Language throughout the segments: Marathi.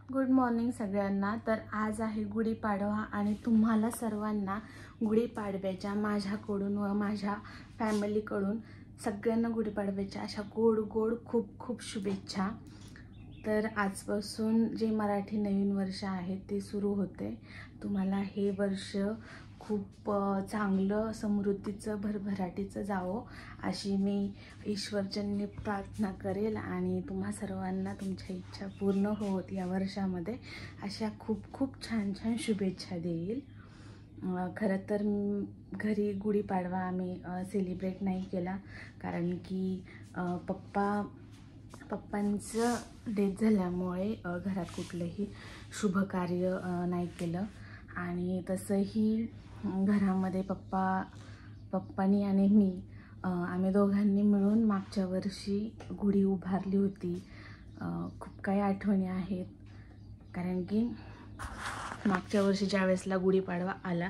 गुड मॉर्निंग सगळ्यांना। तर आज आहे गुढीपाडवा आणि तुम्हाला सर्वांना गुढीपाडव्याच्या माझ्याकडून व माझ्या फॅमिलीकडून सगळ्यांना गुढीपाडव्याच्या अशा गोड गोड खूप खूप शुभेच्छा। तर आजपासून जे मराठी नवीन वर्ष आहे ते सुरू होते। तुम्हाला हे वर्ष खूप चांगलं समृद्धीचं भरभराटीचं जावो अशी मी ईश्वरचरणी प्रार्थना करेल आणि तुम्हा सर्वांना तुमच्या इच्छा पूर्ण होत या वर्षामध्ये अशा खूप खूप छान छान शुभेच्छा देईल। खरं तर घरी गुढीपाडवा आम्ही सेलिब्रेट नाही केला, कारण की पप्पांचं डेथ झाल्यामुळे घरात कुठलंही शुभ कार्य नाही केलं। आणि तसंही घरामध्ये पप्पानी आणि मी आम्ही दोघांनी मिळून मागच्या वर्षी गुढी उभारली होती। खूप काही आठवणी आहेत, कारण की मागच्या वर्षी ज्या वेळेसला गुढीपाडवा आला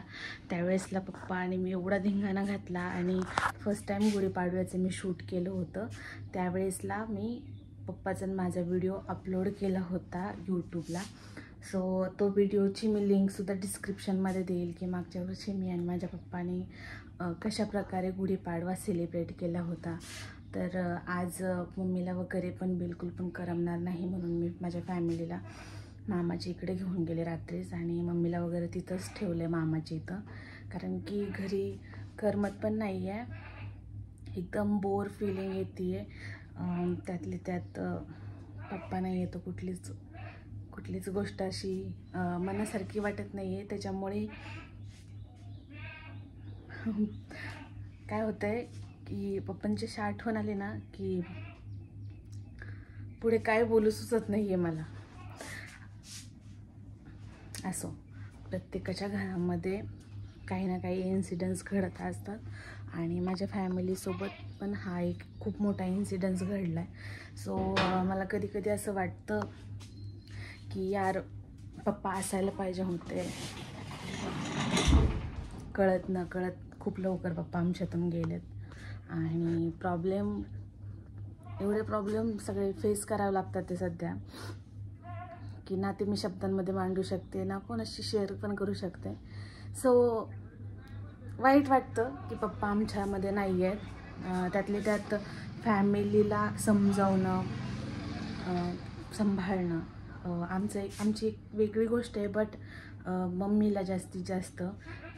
त्यावेळेसला पप्पा आणि मी एवढा धिंगाणा घातला आणि फर्स्ट टाइम गुढीपाडव्याचं मी शूट केलं होतं। त्यावेळेसला मी पप्पाचा माझा व्हिडिओ अपलोड केला होता यूट्यूबला। सो तो व्हिडिओची मी लिंकसुद्धा डिस्क्रिप्शनमध्ये देईल की मागच्या वर्षी मी आणि माझ्या पप्पाने कशा प्रकारे गुढीपाडवा सेलिब्रेट केला होता। तर आज मम्मीला वगैरे पण बिलकुल पण करमणार नाही म्हणून मी माझ्या फॅमिलीला मामाच्या इकडे घेऊन गेले रात्रीच आणि मम्मीला वगैरे तिथंच ठेवले मामाच्या इथं, कारण की घरी करमत पण नाही आहे, एकदम बोर फिलिंग येते आहे। त्यातली त्यात पप्पा नाही येतो, कुठलीच गोष्ट अशी मनासारखी वाटत नाही आहे। त्याच्यामुळे काय होतंय की पप्पांची अशी आठवण आली ना की पुढे काय बोलू सुचत नाही आहे मला। असो, प्रत्येकाच्या घरामध्ये काही ना काही इन्सिडेंट्स घडत असतात आणि माझ्या फॅमिलीसोबत पण हा एक खूप मोठा इन्सिडेंट्स घडला आहे। सो मला कधी कधी असं वाटतं की यार पप्पा असायला पाहिजे होते। कळत न कळत खूप लवकर पप्पा आमच्यातून गेलेत आणि एवढे प्रॉब्लेम सगळे फेस करावे लागतात ते सध्या, की ना ते मी शब्दांमध्ये मांडू शकते ना कोणाशी शेअर पण करू शकते। सो वाईट वाटतं की पप्पा आमच्यामध्ये नाही आहेत। त्यातले त्यात फॅमिलीला समजावणं, सांभाळणं आमची एक वेगळी गोष्ट आहे, बट मम्मीला जास्तीत जास्त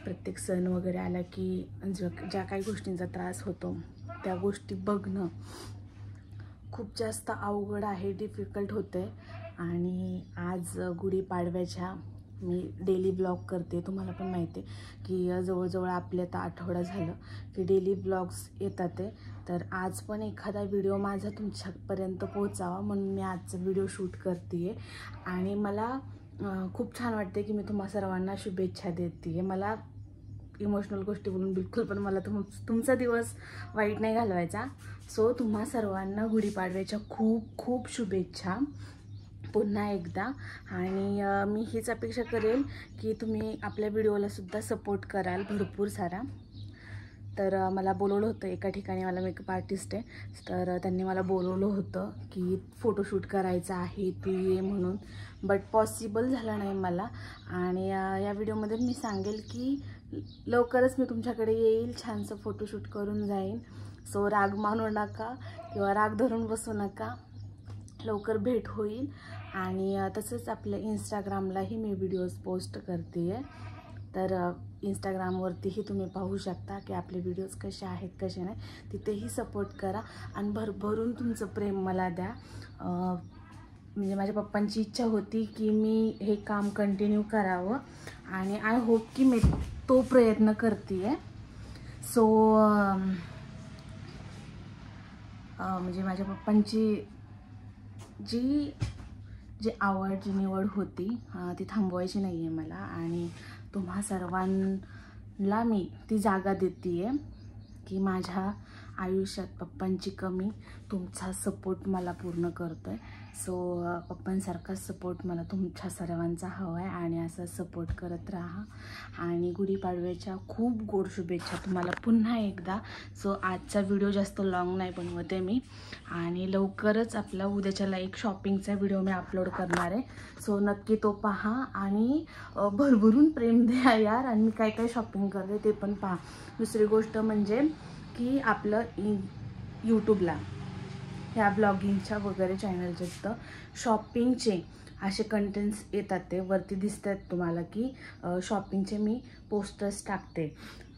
प्रत्येक सण वगैरे आला की ज्या काही गोष्टींचा त्रास होतो त्या गोष्टी बघणं खूप जास्त अवघड आहे, डिफिकल्ट होते। आणि आज गुढीपाडव्याच्या मी डेली ब्लॉग करते। तुम्हाला पण माहिती आहे की जवळजवळ आपले आता आठवडा झालं की डेली ब्लॉग्स येतात आहे। तर आज पण एखादा व्हिडिओ माझा तुमच्यापर्यंत पोहोचावा म्हणून मी आजचा व्हिडिओ शूट करते आहे आणि मला खूप छान वाटते की मी तुम्हा सर्वांना शुभेच्छा देते आहे। मला इमोशनल गोष्टी बोलून बिलकुल पण मला तुमचा दिवस वाईट नाही घालवायचा। सो तुम्हा सर्वांना गुढीपाडव्याच्या खूप खूप शुभेच्छा पुन्हा एकदा। आणि मी हीच अपेक्षा करेल की तुम्ही आपल्या व्हिडिओला सुद्धा सपोर्ट कराल भरपूर सारा। तर मला बोलवलं होतं एका ठिकाणी, मला मेकअप आर्टिस्ट आहे, तर त्यांनी मला बोलवलं होतं की फोटोशूट करायचं आहे तू ये म्हणून, बट पॉसिबल झालं नाही मला। आणि या व्हिडिओमध्ये मी सांगेल की लवकरच मी तुमच्याकडे येईल, छानसं फोटोशूट करून जाईन। सो राग मानू नका किंवा राग धरून बसू नका, लवकर भेट होईल। आणि तसंच आपल्या इंस्टाग्रामलाही मी व्हिडिओज पोस्ट करते आहे, तर इंस्टाग्रामवरतीही तुम्ही पाहू शकता की आपले व्हिडिओज कसे आहेत कसे नाही, तिथेही सपोर्ट करा आणि भरभरून तुमचं प्रेम मला द्या। म्हणजे माझ्या पप्पांची इच्छा होती की मी हे काम कंटिन्यू करावं आणि आय होप की मी तो प्रयत्न करते आहे। सो म्हणजे माझ्या पप्पांची जी आवड जी निवड होती ती थांबवायची नाही आहे मला, आणि तुम्हा सर्वांना मी ती जागा देते आहे की माझ्या आयुष्यात पप्पांची कमी तुमचा सपोर्ट मला पूर्ण करतो आहे। सो पप्पांसारखाच सपोर्ट मला तुमच्या सर्वांचा हवा आहे आणि असं सपोर्ट करत राहा. आणि गुढीपाडव्याच्या खूप गोड शुभेच्छा तुम्हाला पुन्हा एकदा. सो आजचा व्हिडिओ जास्त लॉंग नाही बनवते मी, आणि लवकरच आपला उद्याच्याला एक शॉपिंगचा व्हिडिओ मी अपलोड करणार आहे. सो नक्की तो पहा आणि भरभरून प्रेम द्या यार. आणि मी काय काय शॉपिंग करते ते पण पहा. दुसरी गोष्ट म्हणजे की आपलं यूट्यूबला ह्या ब्लॉगिंगच्या वगैरे चॅनलचे तर शॉपिंगचे असे कंटेंट्स येतात, ते वरती दिसतात तुम्हाला की शॉपिंगचे मी पोस्टर्स टाकते.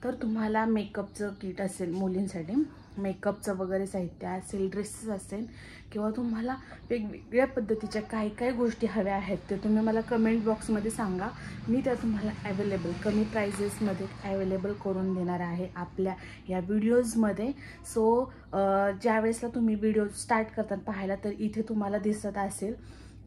तर तुम्हाला मेकअपचं किट असेल, मुलींसाठी मेकअपचं वगैरे साहित्य असेल, ड्रेसेस असेल, किंवा तुम्हाला वेगवेगळ्या पद्धतीच्या काही काही गोष्टी हव्या आहेत ते तुम्ही मला कमेंट बॉक्समध्ये सांगा. मी त्या तुम्हाला ॲवेलेबल कमी प्राइजेसमध्ये ॲवेलेबल करून देणार आहे आपल्या या व्हिडिओजमध्ये. सो ज्यावेळेसला तुम्ही व्हिडिओ स्टार्ट करतात पाहायला, तर इथे तुम्हाला दिसत असेल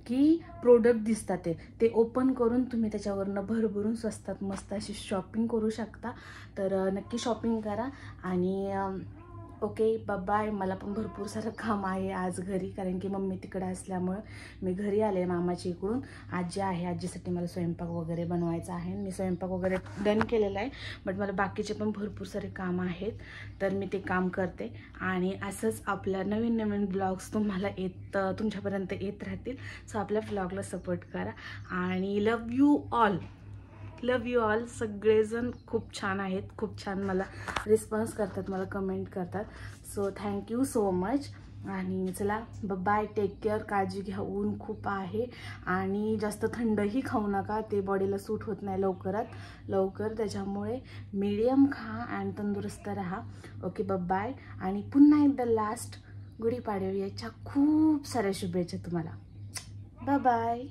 की प्रोडक्ट दिसतात ते ओपन करून तुम्ही त्याच्यावरनं भरभरून स्वस्तात मस्त अशी शॉपिंग करू शकता. तर नक्की शॉपिंग करा. आणि ओके, बाय. मला पण भरपूर सारं काम आहे आज घरी, कारण की मम्मी तिकडे असल्यामुळं मी घरी आले मामाच्या इकडून. आजी आहे, आजीसाठी मला स्वयंपाक वगैरे बनवायचा आहे. मी स्वयंपाक वगैरे डन केलेला आहे, बट मला बाकीचे पण भरपूर सारे काम आहेत, तर मी ते काम करते. आणि असंच आपल्या नवीन नवीन ब्लॉग्स तुम्हाला तुमच्यापर्यंत येत राहतील. सो आपल्या ब्लॉगला सपोर्ट करा आणि लव यू ऑल. सगळेजण खूप छान आहेत, खूप छान मला रिस्पॉन्स करतात, मला कमेंट करतात. So thank you so much. आणि चला बाय, टेक केअर, काळजी घ्या. ऊन खूप आहे आणि जास्त थंडही खाऊ नका, ते बॉडीला सूट होत नाही लवकर. त्याच्यामुळे मीडियम खा आणि तंदुरुस्त राहा. Okay, bye. आणि पुन्हा एकदा लास्ट गुढीपाडव्याच्या खूप साऱ्या शुभेच्छा तुम्हाला. बाय.